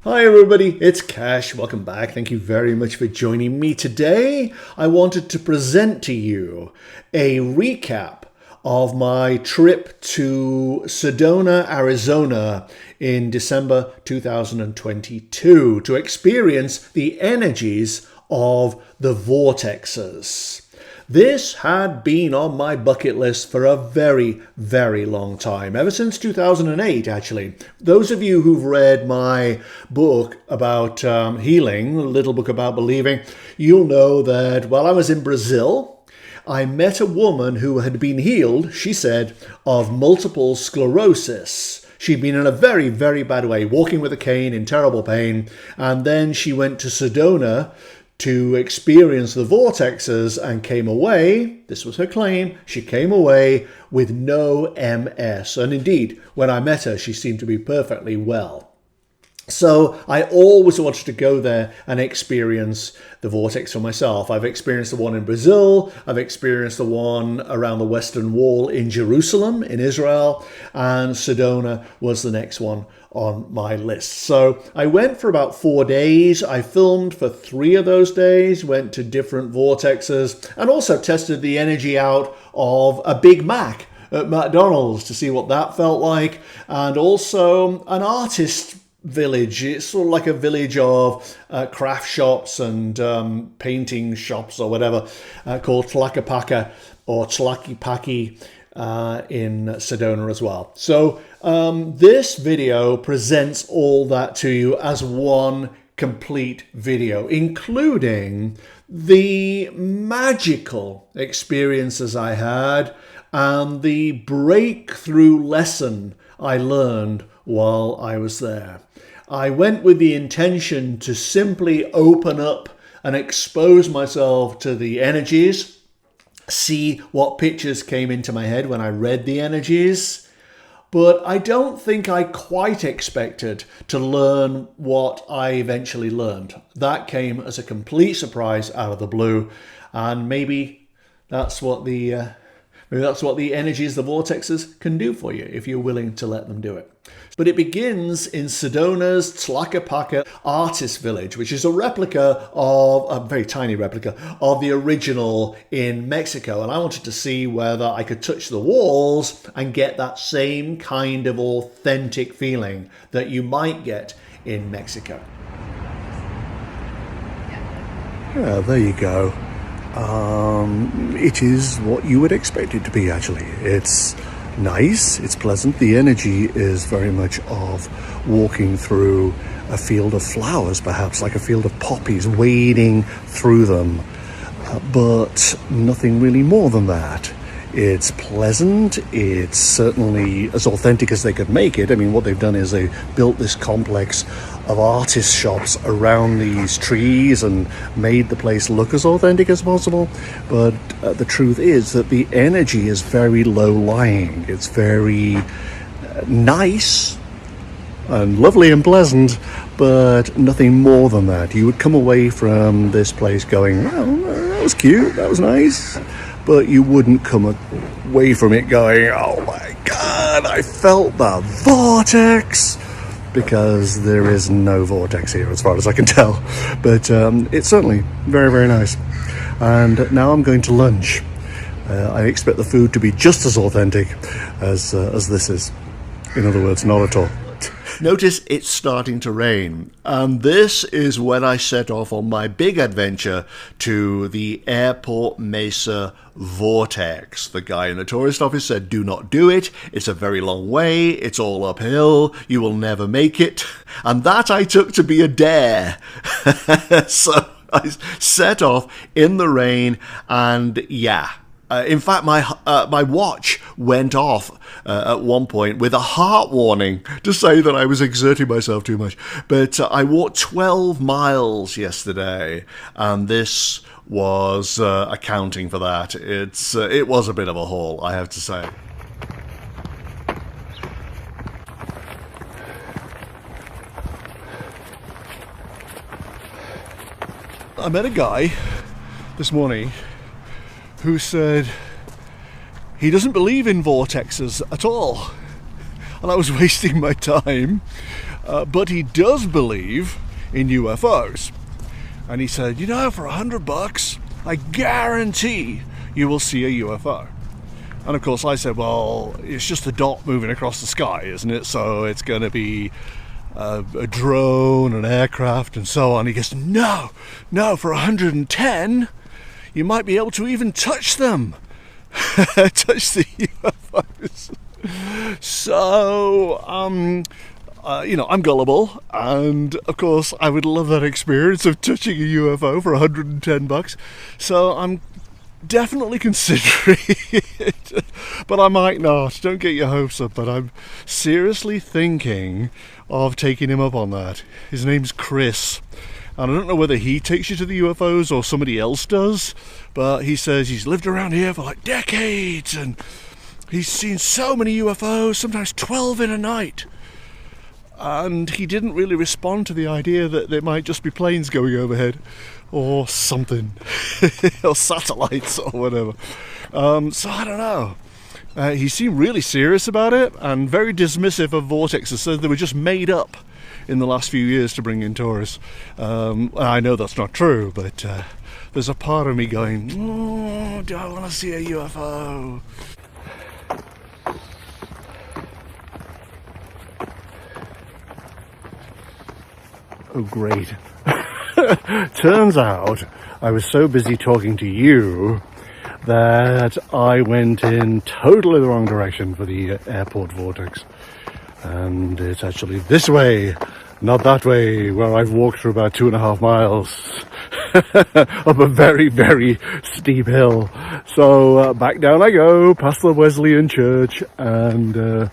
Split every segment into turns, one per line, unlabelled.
Hi everybody, it's Cash. Welcome back. Thank you very much for joining me today. I wanted to present to you a recap of my trip to Sedona, Arizona in December 2022 to experience the energies of the Vortexes. This had been on my bucket list for a very, very long time, ever since 2008 actually. Those of you who've read my book about healing, a little book about believing, you'll know that while I was in Brazil, I met a woman who had been healed, she said, of multiple sclerosis. She'd been in a very, very bad way, walking with a cane in terrible pain, and then she went to Sedona to experience the vortexes and came away, this was her claim, she came away with no MS. And indeed, when I met her, she seemed to be perfectly well. So I always wanted to go there and experience the vortex for myself. I've experienced the one in Brazil, I've experienced the one around the Western Wall in Jerusalem, in Israel, and Sedona was the next one on my list. So I went for about 4 days. I filmed for 3 of those days, went to different vortexes, and also tested the energy out of a Big Mac at McDonald's to see what that felt like, and also an artist village. It's sort of like a village of craft shops and painting shops or whatever, called Tlaquepaque or Tlaquepaque in Sedona as well. So this video presents all that to you as one complete video, including the magical experiences I had and the breakthrough lesson I learned while I was there. I went with the intention to simply open up and expose myself to the energies, see what pictures came into my head when I read the energies, but I don't think I quite expected to learn what I eventually learned. That came as a complete surprise out of the blue, and maybe that's what the energies, the vortexes, can do for you if you're willing to let them do it. But it begins in Sedona's Tlaquepaque artist village, which is a replica of, a very tiny replica, of the original in Mexico. And I wanted to see whether I could touch the walls and get that same kind of authentic feeling that you might get in Mexico.
Yeah, there you go. It is what you would expect it to be, actually. It's nice, it's pleasant. The energy is very much of walking through a field of flowers, perhaps like a field of poppies, wading through them, but nothing really more than that. It's pleasant, it's certainly as authentic as they could make it. I mean, what they've done is they built this complex of artist shops around these trees and made the place look as authentic as possible. But the truth is that the energy is very low-lying. It's very nice and lovely and pleasant, but nothing more than that. You would come away from this place going, well, that was cute, that was nice, but you wouldn't come away from it going, oh my God, I felt the vortex. Because there is no vortex here as far as I can tell. But it's certainly very, very nice. And now I'm going to lunch. I expect the food to be just as authentic as this is. In other words, not at all.
Notice it's starting to rain, and this is when I set off on my big adventure to the Airport Mesa Vortex. The guy in the tourist office said, do not do it, it's a very long way, it's all uphill, you will never make it, and that I took to be a dare. So I set off in the rain, and yeah. In fact, my watch went off at one point with a heart warning to say that I was exerting myself too much. But I walked 12 miles yesterday, and this was accounting for that. It was a bit of a haul, I have to say. I met a guy this morning who said he doesn't believe in vortexes at all. And I was wasting my time
but he does believe in UFOs. And he said, you know, for $100, I guarantee you will see a UFO. And of course I said, well, it's just a dot moving across the sky, isn't it? So it's going to be a drone, an aircraft, and so on. He goes, no, for 110, you might be able to even touch them. Touch the UFOs. So, you know, I'm gullible, and of course I would love that experience of touching a UFO for $110. So I'm definitely considering it, but I might not. Don't get your hopes up, but I'm seriously thinking of taking him up on that. His name's Chris, and I don't know whether he takes you to the UFOs or somebody else does, but he says he's lived around here for like decades and he's seen so many UFOs, sometimes 12 in a night. And he didn't really respond to the idea that there might just be planes going overhead or something, or satellites or whatever. So I don't know. He seemed really serious about it and very dismissive of Vortexes, said they were just made up in the last few years to bring in tourists. I know that's not true, but there's a part of me going, oh, do I want to see a UFO? Oh, great. Turns out I was so busy talking to you that I went in totally the wrong direction for the airport vortex. And it's actually this way, not that way, where I've walked for about 2.5 miles up a very, very steep hill. So back down I go, past the Wesleyan Church, and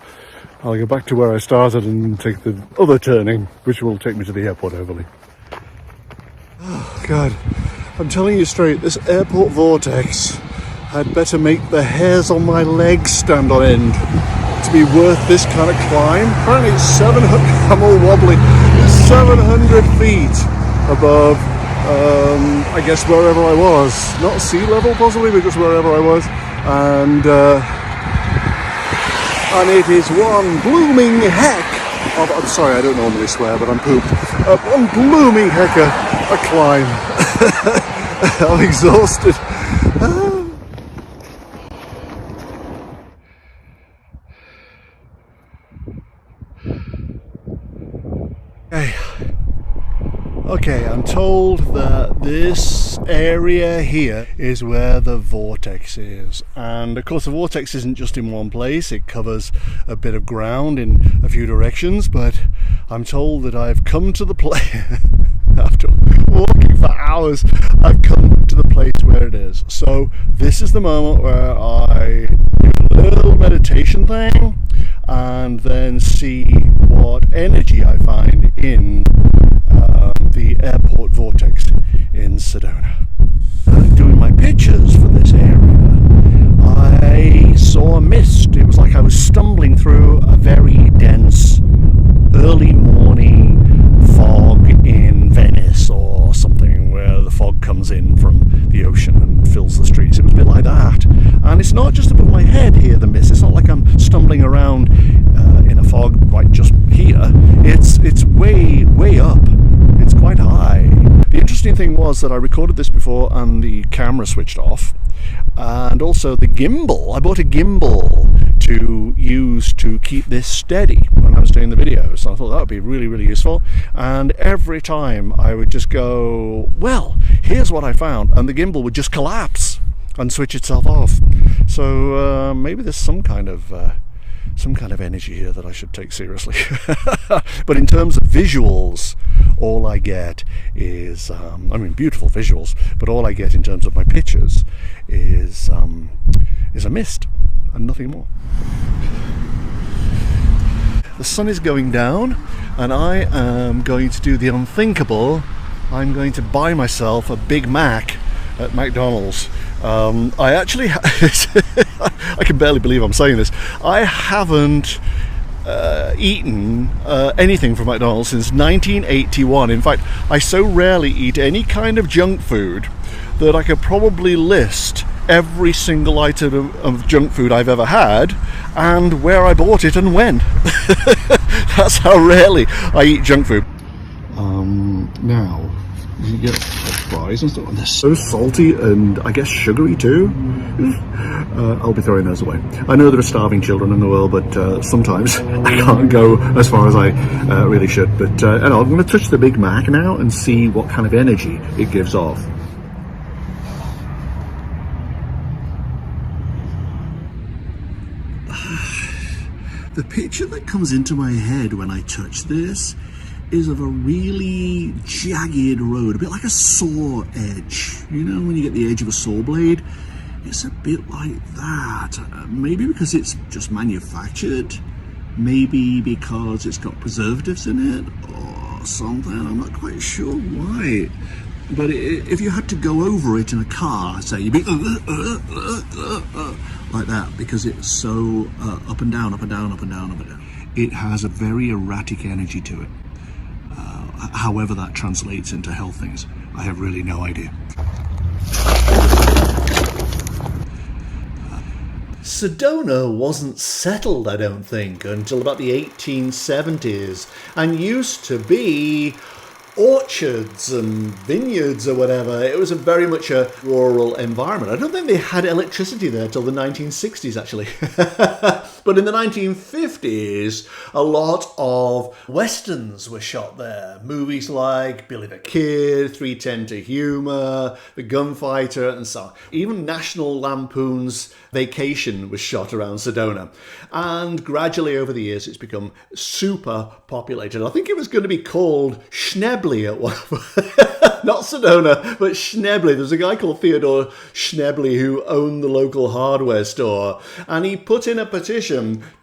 I'll go back to where I started and take the other turning, which will take me to the airport overlay. Oh, God, I'm telling you straight, this airport vortex had better make the hairs on my legs stand on end to be worth this kind of climb. Apparently it's 700, I'm all wobbly, it's 700 feet above, I guess wherever I was. Not sea level possibly, but just wherever I was. And it is one blooming heck of, I'm sorry, I don't normally swear, but I'm pooped. One blooming heck a climb. I'm exhausted. Okay, I'm told that this area here is where the vortex is, and of course the vortex isn't just in one place, it covers a bit of ground in a few directions, but I'm told that I've come to the place, after walking for hours, I've come to the place where it is. So this is the moment where I do a little meditation thing and then see what energy I find in the airport vortex in Sedona. Doing my pictures for this area, I saw a mist. It was like I was stumbling through a very dense early morning fog in Venice or something, where the fog comes in from the ocean and fills the streets. It was a bit like that. And it's not just above my head here, the mist. It's not like I'm stumbling around in a fog right just here. It's way up. It's quite high. The interesting thing was that I recorded this before and the camera switched off, and also the gimbal. I bought a gimbal to use to keep this steady when I was doing the video, so I thought that would be really, really useful. And every time I would just go, well, here's what I found, and the gimbal would just collapse and switch itself off. So maybe there's some kind of energy here that I should take seriously. But in terms of visuals, all I get is, beautiful visuals, but all I get in terms of my pictures is a mist and nothing more. The sun is going down and I am going to do the unthinkable. I'm going to buy myself a Big Mac at McDonald's. I actually, I can barely believe I'm saying this, I haven't eaten anything from McDonald's since 1981. In fact, I so rarely eat any kind of junk food that I could probably list every single item of junk food I've ever had and where I bought it and when. That's how rarely I eat junk food. Now, you get fries and stuff, and they're so salty and I guess sugary too. I'll be throwing those away. I know there are starving children in the world, but sometimes I can't go as far as I really should. But and I'm going to touch the Big Mac now and see what kind of energy it gives off. The picture that comes into my head when I touch this is of a really jagged road, a bit like a saw edge. You know, when you get the edge of a saw blade, it's a bit like that. Maybe because it's just manufactured, maybe because it's got preservatives in it or something. I'm not quite sure why. But if you had to go over it in a car, say, you'd be like that, because it's so up and down, up and down, up and down, up and down. It has a very erratic energy to it. However that translates into health things, I have really no idea.
Sedona wasn't settled, I don't think, until about the 1870s, and used to be orchards and vineyards or whatever. It was very much a rural environment. I don't think they had electricity there till the 1960s, actually. But in the 1950s, a lot of westerns were shot there. Movies like Billy the Kid, 3:10 to Humor, The Gunfighter, and so on. Even National Lampoon's Vacation was shot around Sedona. And gradually over the years, it's become super populated. I think it was going to be called Schnebley at one point. Not Sedona, but Schnebley. There's a guy called Theodore Schnebley who owned the local hardware store, and he put in a petition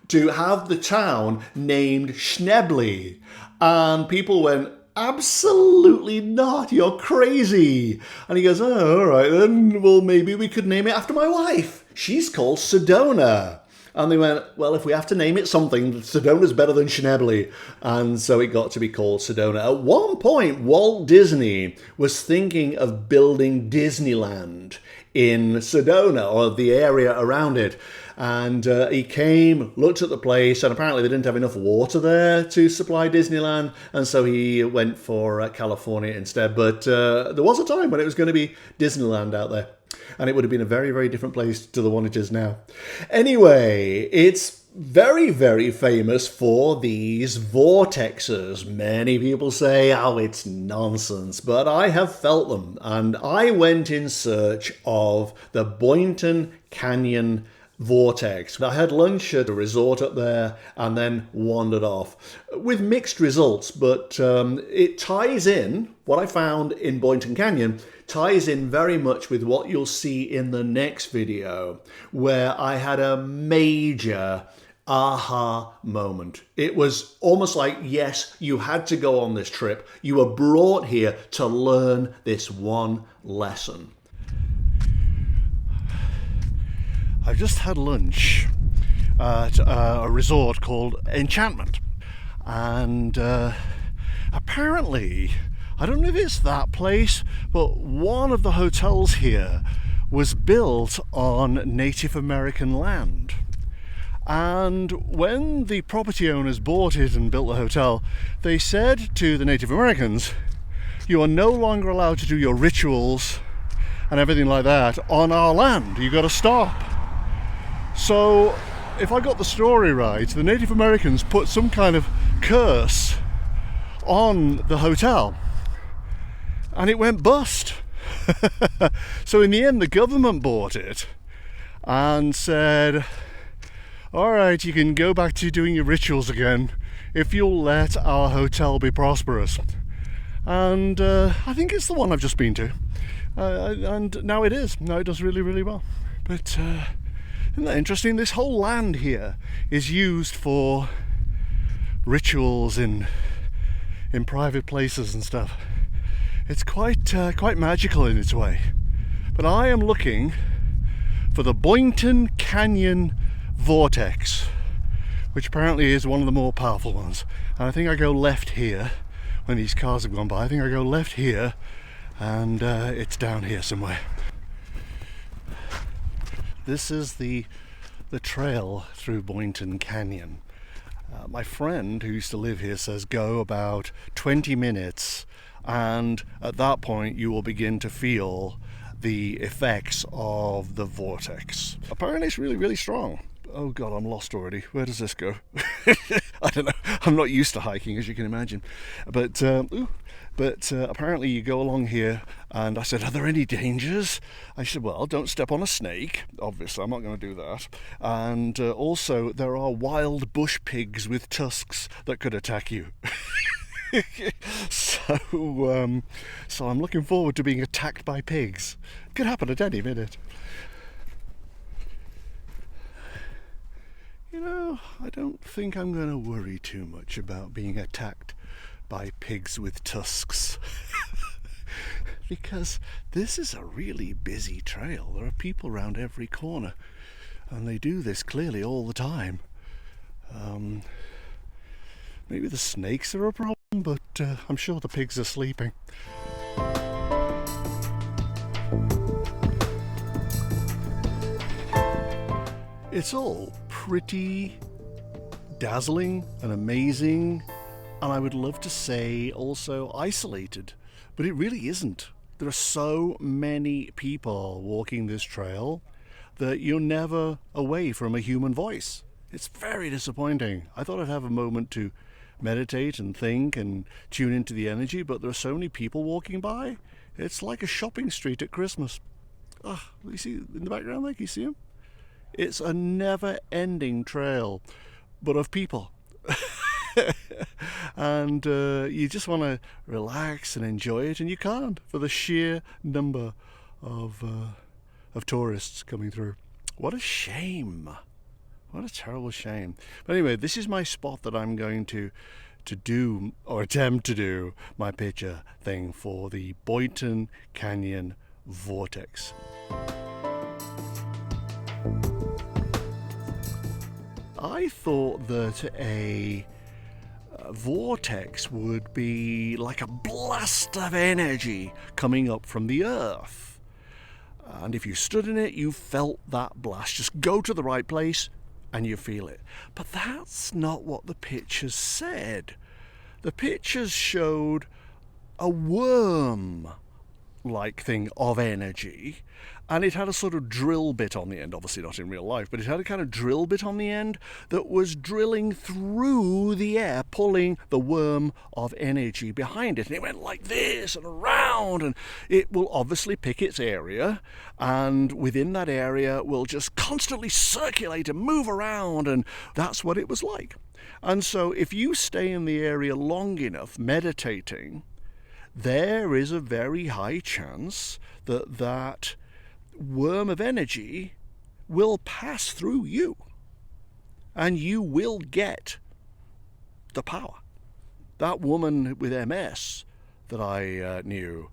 to have the town named Schnebley. And people went, absolutely not, you're crazy. And he goes, oh, all right then, well, maybe we could name it after my wife. She's called Sedona. And they went, well, if we have to name it something, Sedona's better than Schnebley. And so it got to be called Sedona. At one point, Walt Disney was thinking of building Disneyland in Sedona, or the area around it. And he came, looked at the place, and apparently they didn't have enough water there to supply Disneyland. And so he went for California instead. But there was a time when it was going to be Disneyland out there. And it would have been a very, very different place to the one it is now. Anyway, it's very, very famous for these vortexes. Many people say, oh, it's nonsense, but I have felt them. And I went in search of the Boynton Canyon vortex. I had lunch at a resort up there and then wandered off with mixed results, but it ties in, what I found in Boynton Canyon ties in very much with what you'll see in the next video, where I had a major aha moment. It was almost like, yes, you had to go on this trip. You were brought here to learn this one lesson. I've just had lunch at a resort called Enchantment, and apparently, I don't know if it's that place, but one of the hotels here was built on Native American land. And when the property owners bought it and built the hotel, they said to the Native Americans, you are no longer allowed to do your rituals and everything like that on our land. You've got to stop. So, if I got the story right, the Native Americans put some kind of curse on the hotel, and it went bust. So in the end, the government bought it and said, all right, you can go back to doing your rituals again if you'll let our hotel be prosperous. And I think it's the one I've just been to. And now it is. Now it does really, really well. But isn't that interesting? This whole land here is used for rituals in private places and stuff. It's quite magical in its way. But I am looking for the Boynton Canyon vortex, which apparently is one of the more powerful ones. And I think I go left here when these cars have gone by. I think I go left here, and it's down here somewhere.
This is the trail through Boynton Canyon. My friend who used to live here says go about 20 minutes, and at that point you will begin to feel the effects of the vortex. Apparently it's really, really strong. Oh God, I'm lost already. Where does this go? I don't know. I'm not used to hiking, as you can imagine. But apparently you go along here, and I said, are there any dangers? I said, well, don't step on a snake. Obviously, I'm not going to do that. And also, there are wild bush pigs with tusks that could attack you. So I'm looking forward to being attacked by pigs. Could happen at any minute. You know, I don't think I'm going to worry too much about being attacked by pigs with tusks. Because this is a really busy trail. There are people around every corner, and they do this clearly all the time. Maybe the snakes are a problem, but I'm sure the pigs are sleeping. It's all pretty dazzling and amazing, and I would love to say also isolated, but it really isn't. There are so many people walking this trail that you're never away from a human voice. It's very disappointing. I thought I'd have a moment to meditate and think and tune into the energy, but there are so many people walking by. It's like a shopping street at Christmas. You see in the background there? Can you see them? It's a never-ending trail, but of people. And you just want to relax and enjoy it, and you can't for the sheer number of tourists coming through. What a shame. What a terrible shame. But anyway, this is my spot that I'm going to do, or attempt to do, my picture thing for the Boynton Canyon Vortex. I thought that a vortex would be like a blast of energy coming up from the earth. And if you stood in it, you felt that blast. Just go to the right place and you feel it. But that's not what the pictures said. The pictures showed a worm-like thing of energy, and it had a sort of drill bit on the end, obviously not in real life, but it had a kind of drill bit on the end that was drilling through the air, pulling the worm of energy behind it. And it went like this and around, and it will obviously pick its area, and within that area will just constantly circulate and move around, and that's what it was like. And so if you stay in the area long enough meditating, there is a very high chance that that worm of energy will pass through you, and you will get the power. That woman with MS that I knew,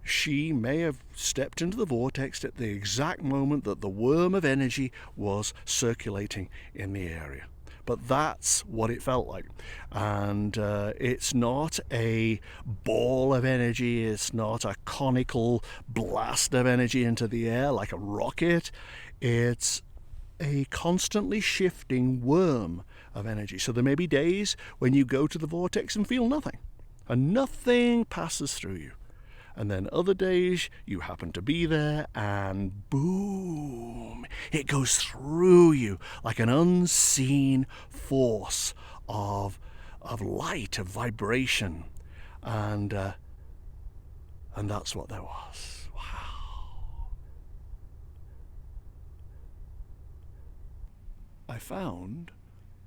she may have stepped into the vortex at the exact moment that the worm of energy was circulating in the area. But that's what it felt like. And it's not a ball of energy, it's not a conical blast of energy into the air like a rocket. It's a constantly shifting worm of energy. So there may be days when you go to the vortex and feel nothing, and nothing passes through you. And then other days you happen to be there, and boom, it goes through you like an unseen force of light, of vibration. And that's what there was. Wow. I found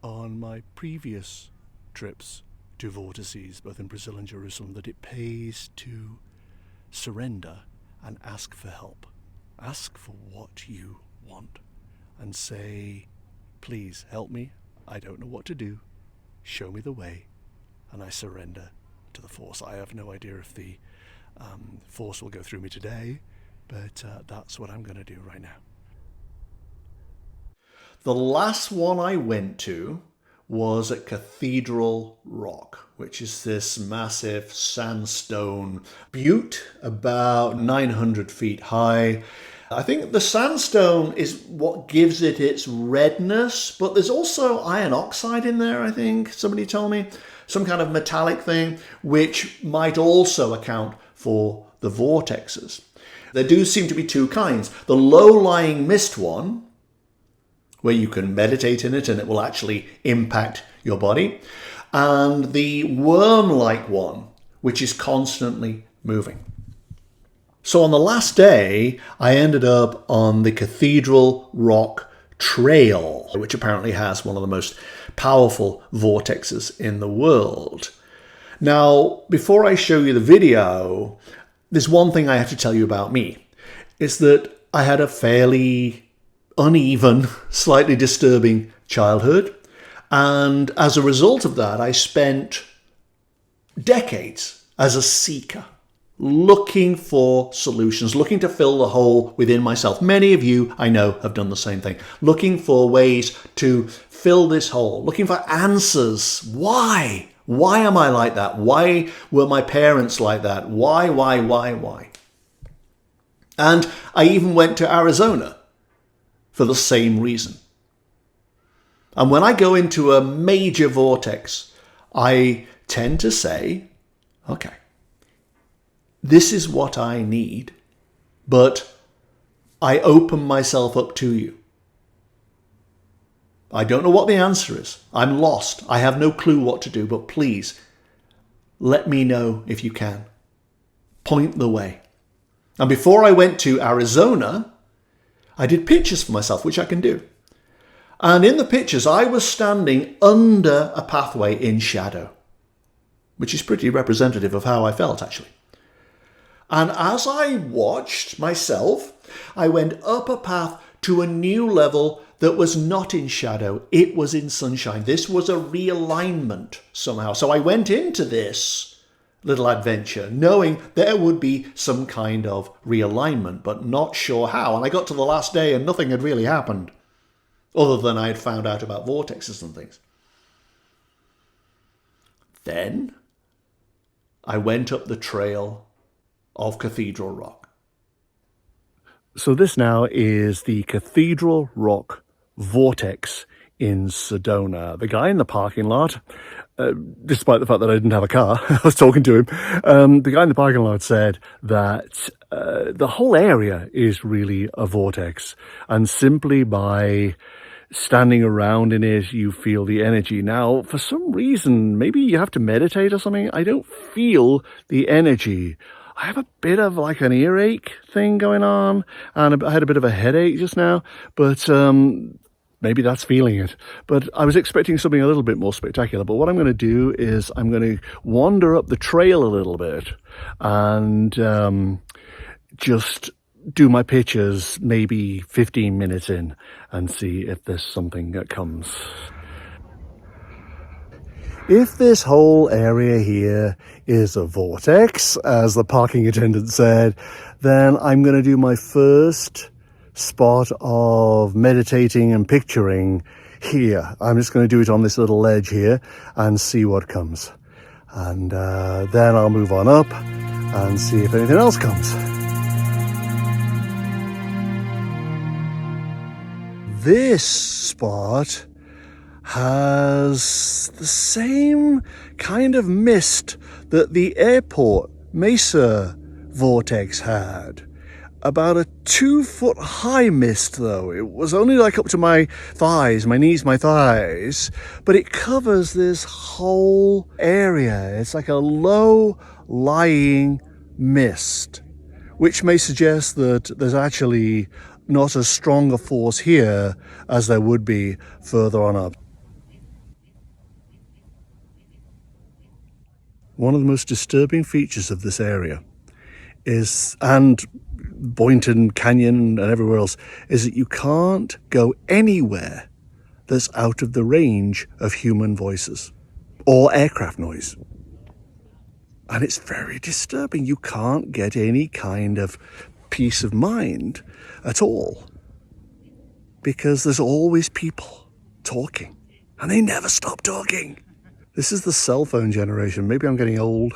on my previous trips to vortices, both in Brazil and Jerusalem, that it pays to surrender and ask for help. Ask for what you want and say, please help me. I don't know what to do. Show me the way. And I surrender to the force. I have no idea if the force will go through me today, but that's what I'm going to do right now.
The last one I went to was at Cathedral Rock, which is this massive sandstone butte about 900 feet high. I think the sandstone is what gives it its redness, but there's also iron oxide in there, I think, somebody told me. Some kind of metallic thing, which might also account for the vortexes. There do seem to be two kinds. The low-lying mist one, where you can meditate in it and it will actually impact your body, and the worm-like one, which is constantly moving. So on the last day, I ended up on the Cathedral Rock Trail, which apparently has one of the most powerful vortexes in the world. Now, before I show you the video, there's one thing I have to tell you about me. It's that I had a fairly uneven, slightly disturbing childhood. And as a result of that, I spent decades as a seeker, looking for solutions, looking to fill the hole within myself. Many of you, I know, have done the same thing, looking for ways to fill this hole, looking for answers. Why? Why am I like that? Why were my parents like that? Why? And I even went to Arizona for the same reason. And when I go into a major vortex, I tend to say, okay, this is what I need, but I open myself up to you. I don't know what the answer is. I'm lost. I have no clue what to do, but please let me know if you can. Point the way. And before I went to Arizona, I did pictures for myself, which I can do. And in the pictures, I was standing under a pathway in shadow, which is pretty representative of how I felt, actually. And as I watched myself, I went up a path to a new level that was not in shadow. It was in sunshine. This was a realignment somehow. So I went into this little adventure knowing there would be some kind of realignment, but not sure how. And I got to the last day and nothing had really happened, other than I had found out about vortexes and things. Then I went up the trail of Cathedral Rock.
So this now is the Cathedral Rock Vortex in Sedona. The guy in the parking lot, despite the fact that I didn't have a car, I was talking to him, the guy in the parking lot said that the whole area is really a vortex, and simply by standing around in it, you feel the energy. Now, for some reason, maybe you have to meditate or something, I don't feel the energy. I have a bit of like an earache thing going on, and I had a bit of a headache just now, but maybe that's feeling it. But I was expecting something a little bit more spectacular. But what I'm going to do is I'm going to wander up the trail a little bit and just do my pictures maybe 15 minutes in and see if there's something that comes. If this whole area here is a vortex, as the parking attendant said, then I'm going to do my first spot of meditating and picturing here. I'm just going to do it on this little ledge here and see what comes. And then I'll move on up and see if anything else comes. This spot has the same kind of mist that the airport Mesa vortex had. About a 2-foot high mist though. It was only like up to my thighs, my knees, my thighs, but it covers this whole area. It's like a low lying mist, which may suggest that there's actually not as strong a force here as there would be further on up. One of the most disturbing features of this area is, and Boynton Canyon and everywhere else, is that you can't go anywhere that's out of the range of human voices or aircraft noise. And it's very disturbing. You can't get any kind of peace of mind at all, because there's always people talking and they never stop talking. This is the cell phone generation. Maybe I'm getting old.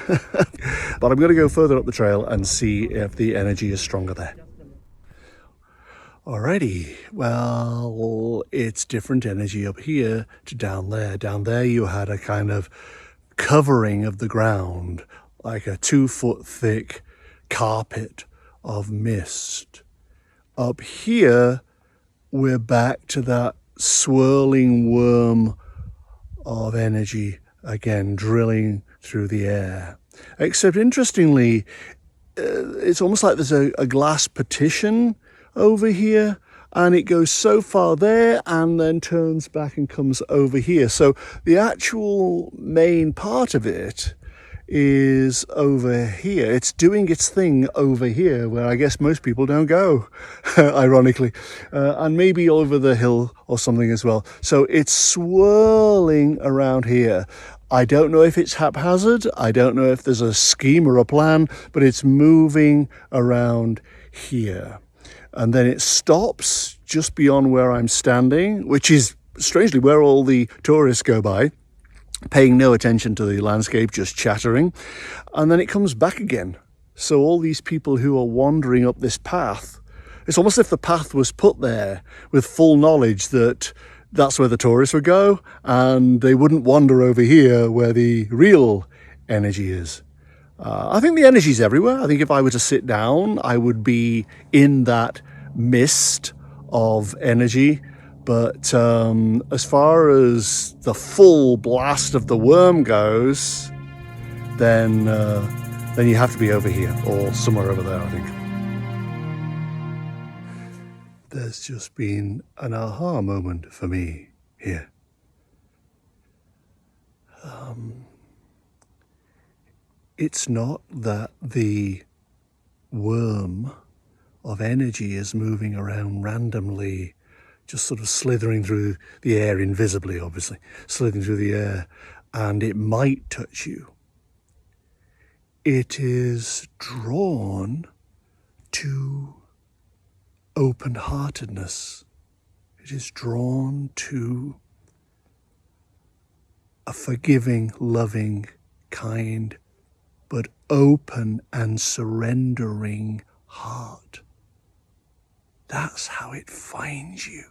But I'm going to go further up the trail and see if the energy is stronger there. Alrighty, well, it's different energy up here to down there. Down there you had a kind of covering of the ground, like a 2-foot thick carpet of mist. Up here, we're back to that swirling worm of energy, again, drilling through the air. Except, interestingly, it's almost like there's a glass partition over here, and it goes so far there and then turns back and comes over here. So the actual main part of it is over here. It's doing its thing over here, where I guess most people don't go, ironically, and maybe over the hill or something as well. So it's swirling around here. I don't know if it's haphazard. I don't know if there's a scheme or a plan, but it's moving around here. And then it stops just beyond where I'm standing, which is strangely where all the tourists go by, paying no attention to the landscape, just chattering. And then it comes back again. So all these people who are wandering up this path, it's almost as if the path was put there with full knowledge that that's where the tourists would go, and they wouldn't wander over here where the real energy is. I think the energy's everywhere. I think if I were to sit down, I would be in that mist of energy. But as far as the full blast of the worm goes, then you have to be over here or somewhere over there, I think. There's just been an aha moment for me here. It's not that the worm of energy is moving around randomly, just sort of slithering through the air, invisibly, obviously, slithering through the air, and it might touch you. It is drawn to open-heartedness. It is drawn to a forgiving, loving, kind, but open and surrendering heart. That's how it finds you.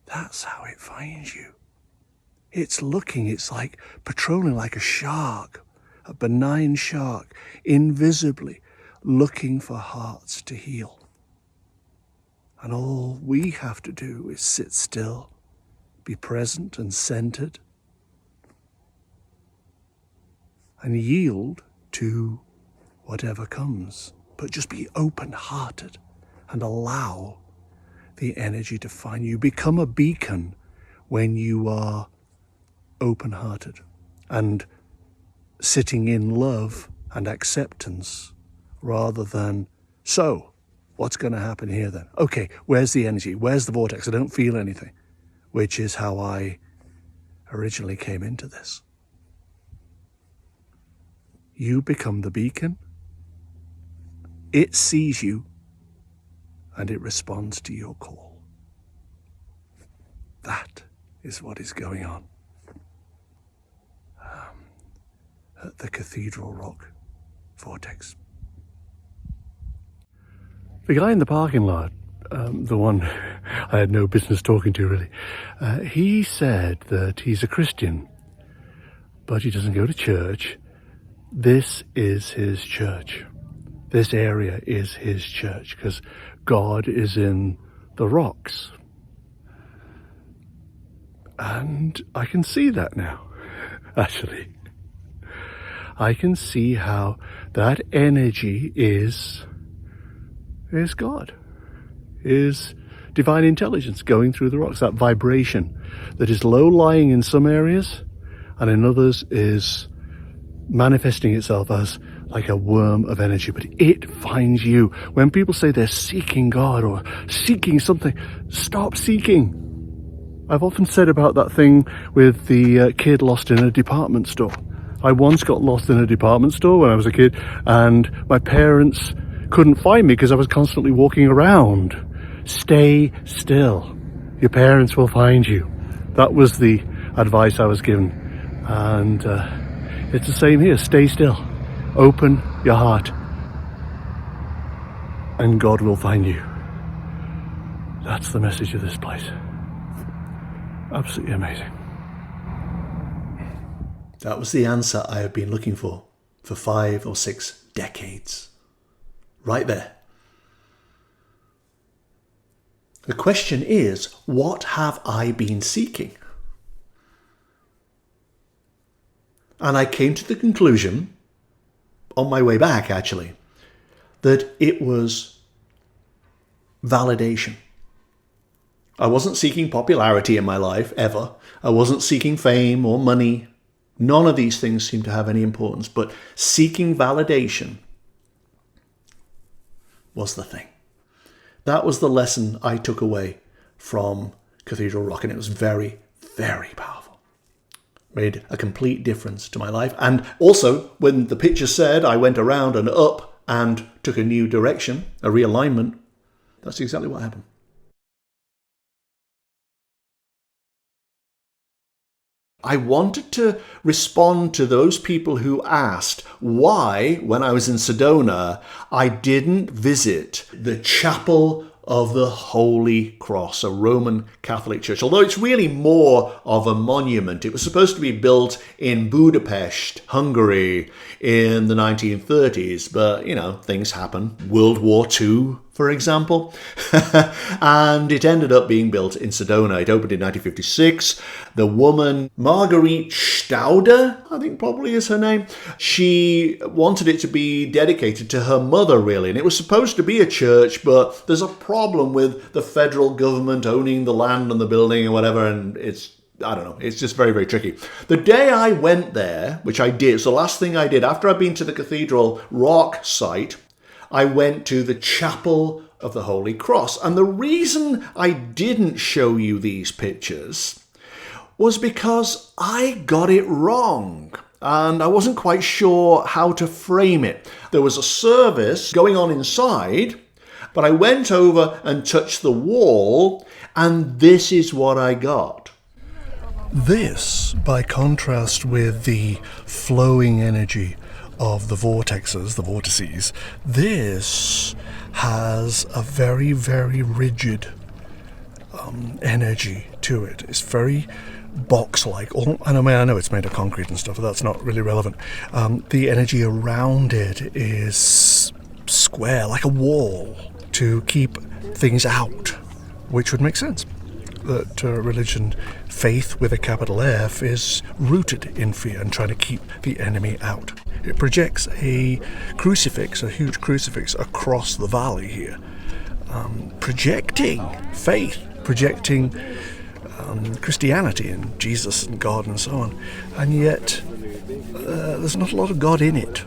That's how it finds you. It's looking, it's like patrolling like a shark, a benign shark, invisibly looking for hearts to heal. And all we have to do is sit still, be present and centered, and yield to whatever comes. But just be open-hearted and allow the energy to find you. Become a beacon when you are open-hearted and sitting in love and acceptance rather than, so, what's going to happen here then? Okay, where's the energy? Where's the vortex? I don't feel anything, which is how I originally came into this. You become the beacon. It sees you and it responds to your call. That is what is going on at the Cathedral Rock Vortex. The guy in the parking lot, the one I had no business talking to really, he said that he's a Christian, but he doesn't go to church. This is his church. This area is his church because God is in the rocks. And I can see that now, actually. I can see how that energy is God, is divine intelligence going through the rocks, that vibration that is low-lying in some areas and in others is manifesting itself as like a worm of energy, but it finds you. When people say they're seeking God or seeking something, stop seeking. I've often said about that thing with the kid lost in a department store. I once got lost in a department store when I was a kid, and my parents couldn't find me because I was constantly walking around. Stay still. Your parents will find you. That was the advice I was given. And it's the same here. Stay still. Open your heart. and God will find you. That's the message of this place. Absolutely amazing.
That was the answer I have been looking for 5 or 6 decades. Right there. The question is, what have I been seeking? And I came to the conclusion, on my way back actually, that it was validation. I wasn't seeking popularity in my life, ever. I wasn't seeking fame or money. None of these things seem to have any importance, but seeking validation was the thing. That was the lesson I took away from Cathedral Rock, and it was very, very powerful. Made a complete difference to my life. And also, when the picture said I went around and up and took a new direction, a realignment, that's exactly what happened. I wanted to respond to those people who asked why, when I was in Sedona, I didn't visit the Chapel of the Holy Cross, a Roman Catholic church. Although it's really more of a monument. It was supposed to be built in Budapest, Hungary, in the 1930s. But, you know, things happen. World War II, for example. And it ended up being built in Sedona. It opened in 1956. The woman, Marguerite Stauder, I think probably is her name, she wanted it to be dedicated to her mother, really. And it was supposed to be a church, but there's a problem with the federal government owning the land and the building and whatever, and I don't know, it's just very, very tricky. The day I went there, which I did, so the last thing I did, after I'd been to the Cathedral Rock site, I went to the Chapel of the Holy Cross. And the reason I didn't show you these pictures was because I got it wrong. And I wasn't quite sure how to frame it. There was a service going on inside, but I went over and touched the wall, and this is what I got.
This, by contrast with the flowing energy of the vortexes, the vortices, this has a very, very rigid energy to it. It's very box-like. I know it's made of concrete and stuff, but that's not really relevant. The energy around it is square, like a wall, to keep things out, which would make sense. That religion, faith with a capital F, is rooted in fear and trying to keep the enemy out. It projects a crucifix, a huge crucifix, across the valley here, projecting faith, projecting Christianity and Jesus and God and so on. And yet, there's not a lot of God in it.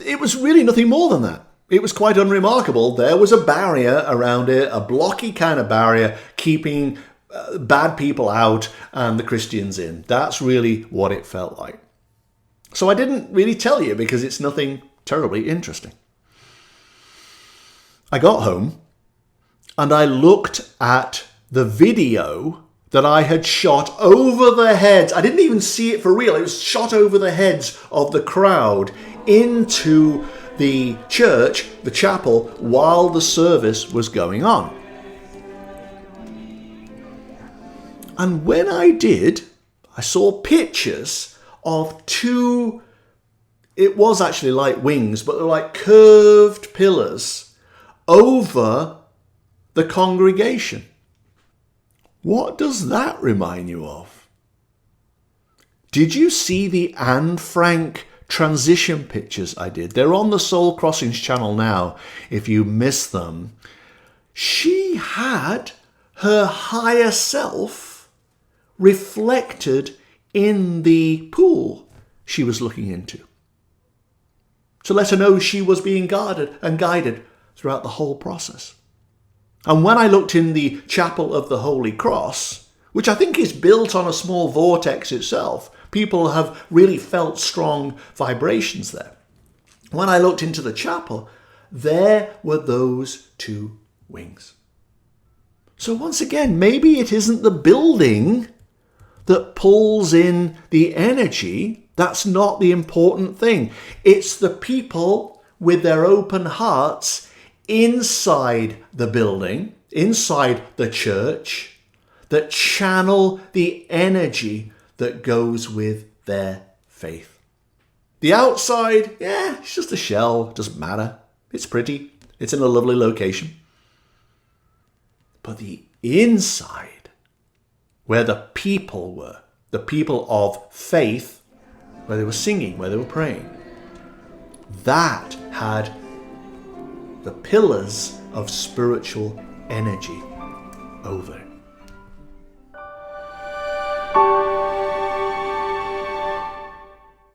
It was really nothing more than that. It was quite unremarkable. There was a barrier around it, a blocky kind of barrier, keeping bad people out and the Christians in. That's really what it felt like. So I didn't really tell you because it's nothing terribly interesting. I got home and I looked at the video that I had shot over the heads. I didn't even see it for real. It was shot over the heads of the crowd into the church, the chapel, while the service was going on. And when I did, I saw pictures of two, it was actually like wings, but they're like curved pillars over the congregation. What does that remind you of? Did you see the Anne Frank transition pictures I did? They're on the Soul Crossings channel now, if you missed them. She had her higher self reflected in the pool she was looking into, to let her know she was being guarded and guided throughout the whole process. And when I looked in the Chapel of the Holy Cross, which I think is built on a small vortex itself, people have really felt strong vibrations there. When I looked into the chapel, there were those two wings. So once again, maybe it isn't the building that pulls in the energy. That's not the important thing. It's the people with their open hearts inside the building, inside the church, that channel the energy that goes with their faith. The outside, it's just a shell, doesn't matter. It's pretty, it's in a lovely location. But the inside, where the people were, the people of faith, where they were singing, where they were praying, that had the pillars of spiritual energy over it.